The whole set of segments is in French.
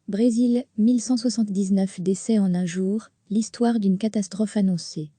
Brésil, 1179 décès en un jour, l'histoire d'une catastrophe annoncée.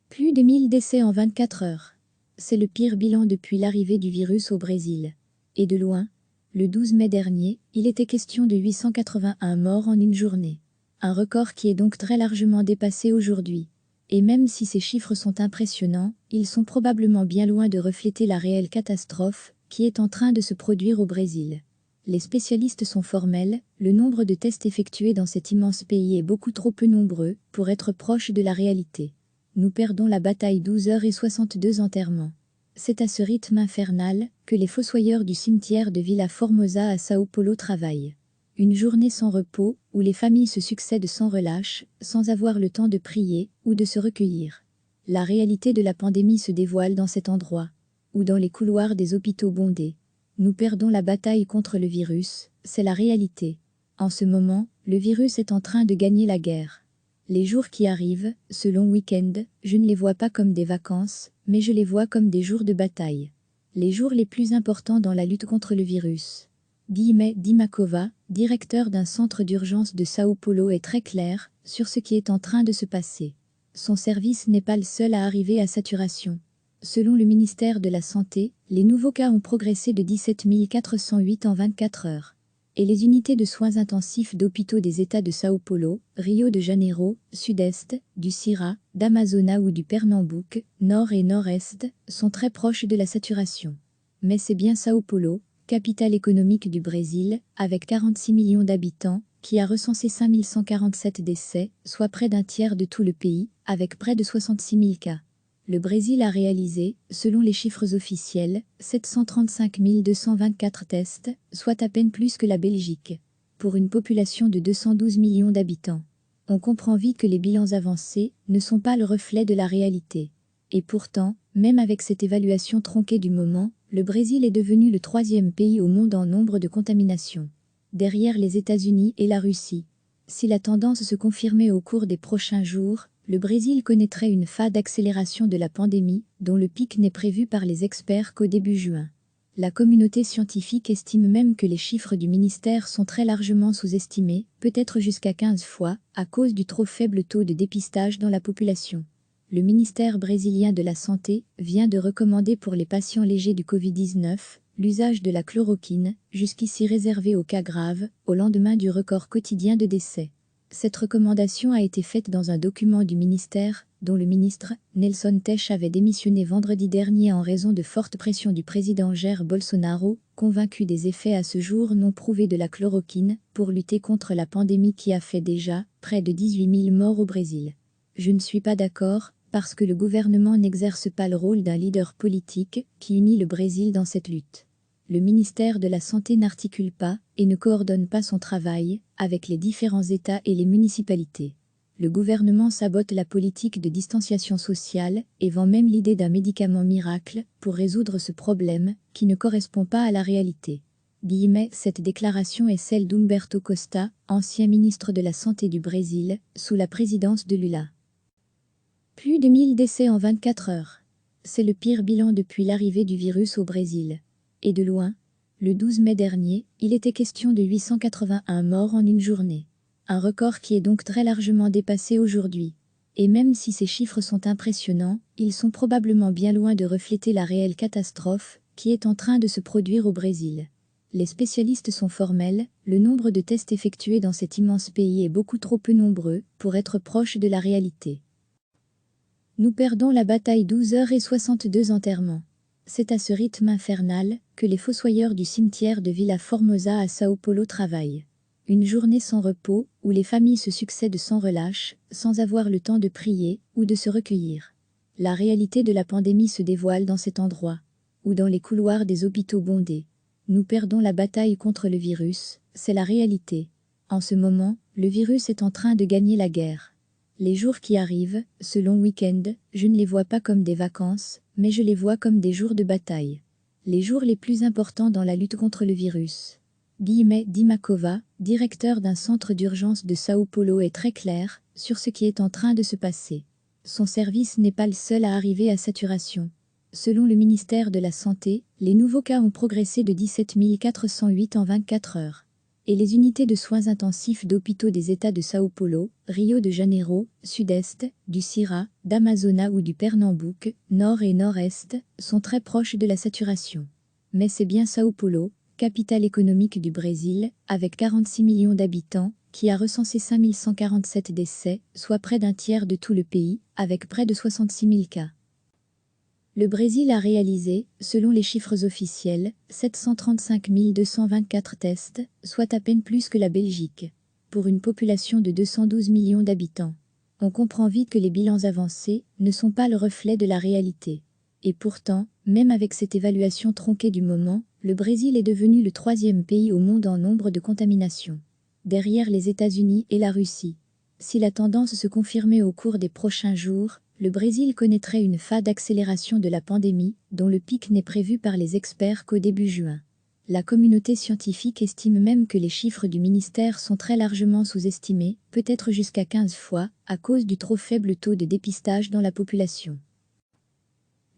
Plus de 1000 décès en 24 heures. C'est le pire bilan depuis l'arrivée du virus au Brésil. Et de loin, le 12 mai dernier, il était question de 881 morts en une journée. Un record qui est donc très largement dépassé aujourd'hui. Et même si ces chiffres sont impressionnants, ils sont probablement bien loin de refléter la réelle catastrophe qui est en train de se produire au Brésil. Les spécialistes sont formels, le nombre de tests effectués dans cet immense pays est beaucoup trop peu nombreux pour être proche de la réalité. Nous perdons la bataille 12h62 enterrements. C'est à ce rythme infernal que les fossoyeurs du cimetière de Vila Formosa à Sao Paulo travaillent. Une journée sans repos, où les familles se succèdent sans relâche, sans avoir le temps de prier ou de se recueillir. La réalité de la pandémie se dévoile dans cet endroit, ou dans les couloirs des hôpitaux bondés. Nous perdons la bataille contre le virus, c'est la réalité. En ce moment, le virus est en train de gagner la guerre. Les jours qui arrivent, ce long week-end, je ne les vois pas comme des vacances, mais je les vois comme des jours de bataille. Les jours les plus importants dans la lutte contre le virus. Guillemets Dimakova, directeur d'un centre d'urgence de Sao Paulo, est très clair sur ce qui est en train de se passer. Son service n'est pas le seul à arriver à saturation. Selon le ministère de la Santé, les nouveaux cas ont progressé de 17 408 en 24 heures. Et les unités de soins intensifs d'hôpitaux des États de Sao Paulo, Rio de Janeiro, Sud-Est, du Ceará, d'Amazonas ou du Pernambouc, Nord et Nord-Est, sont très proches de la saturation. Mais c'est bien Sao Paulo, capitale économique du Brésil, avec 46 millions d'habitants, qui a recensé 5147 décès, soit près d'un tiers de tout le pays, avec près de 66 000 cas. Le Brésil a réalisé, selon les chiffres officiels, 735 224 tests, soit à peine plus que la Belgique, pour une population de 212 millions d'habitants. On comprend vite que les bilans avancés ne sont pas le reflet de la réalité. Et pourtant, même avec cette évaluation tronquée du moment, le Brésil est devenu le 3e pays au monde en nombre de contaminations, derrière les États-Unis et la Russie. Si la tendance se confirmait au cours des prochains jours, le Brésil connaîtrait une phase d'accélération de la pandémie, dont le pic n'est prévu par les experts qu'au début juin. La communauté scientifique estime même que les chiffres du ministère sont très largement sous-estimés, peut-être jusqu'à 15 fois, à cause du trop faible taux de dépistage dans la population. Le ministère brésilien de la Santé vient de recommander pour les patients légers du Covid-19 l'usage de la chloroquine, jusqu'ici réservée aux cas graves, au lendemain du record quotidien de décès. Cette recommandation a été faite dans un document du ministère, dont le ministre, Nelson Teich, avait démissionné vendredi dernier en raison de fortes pressions du président Jair Bolsonaro, convaincu des effets à ce jour non prouvés de la chloroquine, pour lutter contre la pandémie qui a fait déjà près de 18 000 morts au Brésil. Je ne suis pas d'accord, parce que le gouvernement n'exerce pas le rôle d'un leader politique qui unit le Brésil dans cette lutte. Le ministère de la Santé n'articule pas et ne coordonne pas son travail avec les différents États et les municipalités. Le gouvernement sabote la politique de distanciation sociale et vend même l'idée d'un médicament miracle pour résoudre ce problème qui ne correspond pas à la réalité. Cette déclaration est celle d'Humberto Costa, ancien ministre de la Santé du Brésil, sous la présidence de Lula. Plus de 1000 décès en 24 heures. C'est le pire bilan depuis l'arrivée du virus au Brésil. Et de loin, le 12 mai dernier, il était question de 881 morts en une journée. Un record qui est donc très largement dépassé aujourd'hui. Et même si ces chiffres sont impressionnants, ils sont probablement bien loin de refléter la réelle catastrophe qui est en train de se produire au Brésil. Les spécialistes sont formels, le nombre de tests effectués dans cet immense pays est beaucoup trop peu nombreux pour être proche de la réalité. Nous perdons la bataille 12h62 enterrements. C'est à ce rythme infernal que les fossoyeurs du cimetière de Vila Formosa à Sao Paulo travaillent. Une journée sans repos, où les familles se succèdent sans relâche, sans avoir le temps de prier ou de se recueillir. La réalité de la pandémie se dévoile dans cet endroit, ou dans les couloirs des hôpitaux bondés. Nous perdons la bataille contre le virus, c'est la réalité. En ce moment, le virus est en train de gagner la guerre. Les jours qui arrivent, ce long week-end, je ne les vois pas comme des vacances, mais je les vois comme des jours de bataille. Les jours les plus importants dans la lutte contre le virus. Dimakova, directeur d'un centre d'urgence de Sao Paulo, est très clair sur ce qui est en train de se passer. Son service n'est pas le seul à arriver à saturation. Selon le ministère de la Santé, les nouveaux cas ont progressé de 17 408 en 24 heures. et les unités de soins intensifs d'hôpitaux des États de São Paulo, Rio de Janeiro, Sud-Est, du Ceará, d'Amazonas ou du Pernambouc, Nord et Nord-Est, sont très proches de la saturation. Mais c'est bien São Paulo, capitale économique du Brésil, avec 46 millions d'habitants, qui a recensé 5147 décès, soit près d'un tiers de tout le pays, avec près de 66 000 cas. Le Brésil a réalisé, selon les chiffres officiels, 735 224 tests, soit à peine plus que la Belgique, pour une population de 212 millions d'habitants. On comprend vite que les bilans avancés ne sont pas le reflet de la réalité. Et pourtant, même avec cette évaluation tronquée du moment, le Brésil est devenu le 3e pays au monde en nombre de contaminations, derrière les États-Unis et la Russie. Si la tendance se confirmait au cours des prochains jours, le Brésil connaîtrait une phase d'accélération de la pandémie, dont le pic n'est prévu par les experts qu'au début juin. La communauté scientifique estime même que les chiffres du ministère sont très largement sous-estimés, peut-être jusqu'à 15 fois, à cause du trop faible taux de dépistage dans la population.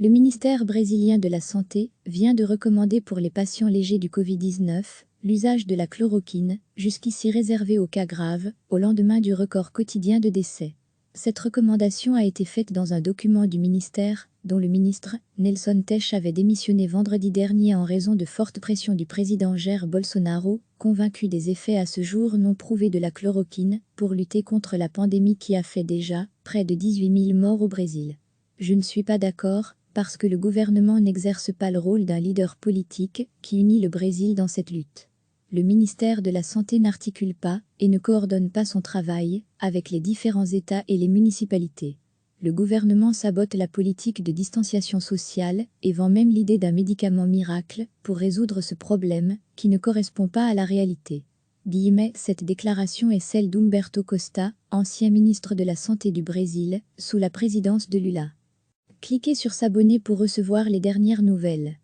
Le ministère brésilien de la Santé vient de recommander pour les patients légers du Covid-19 l'usage de la chloroquine, jusqu'ici réservée aux cas graves, au lendemain du record quotidien de décès. Cette recommandation a été faite dans un document du ministère, dont le ministre, Nelson Teich, avait démissionné vendredi dernier en raison de fortes pressions du président Jair Bolsonaro, convaincu des effets à ce jour non prouvés de la chloroquine, pour lutter contre la pandémie qui a fait déjà près de 18 000 morts au Brésil. Je ne suis pas d'accord, parce que le gouvernement n'exerce pas le rôle d'un leader politique qui unit le Brésil dans cette lutte. Le ministère de la Santé n'articule pas et ne coordonne pas son travail avec les différents États et les municipalités. Le gouvernement sabote la politique de distanciation sociale et vend même l'idée d'un médicament miracle pour résoudre ce problème qui ne correspond pas à la réalité. Cette déclaration est celle d'Humberto Costa, ancien ministre de la Santé du Brésil, sous la présidence de Lula. Cliquez sur s'abonner pour recevoir les dernières nouvelles.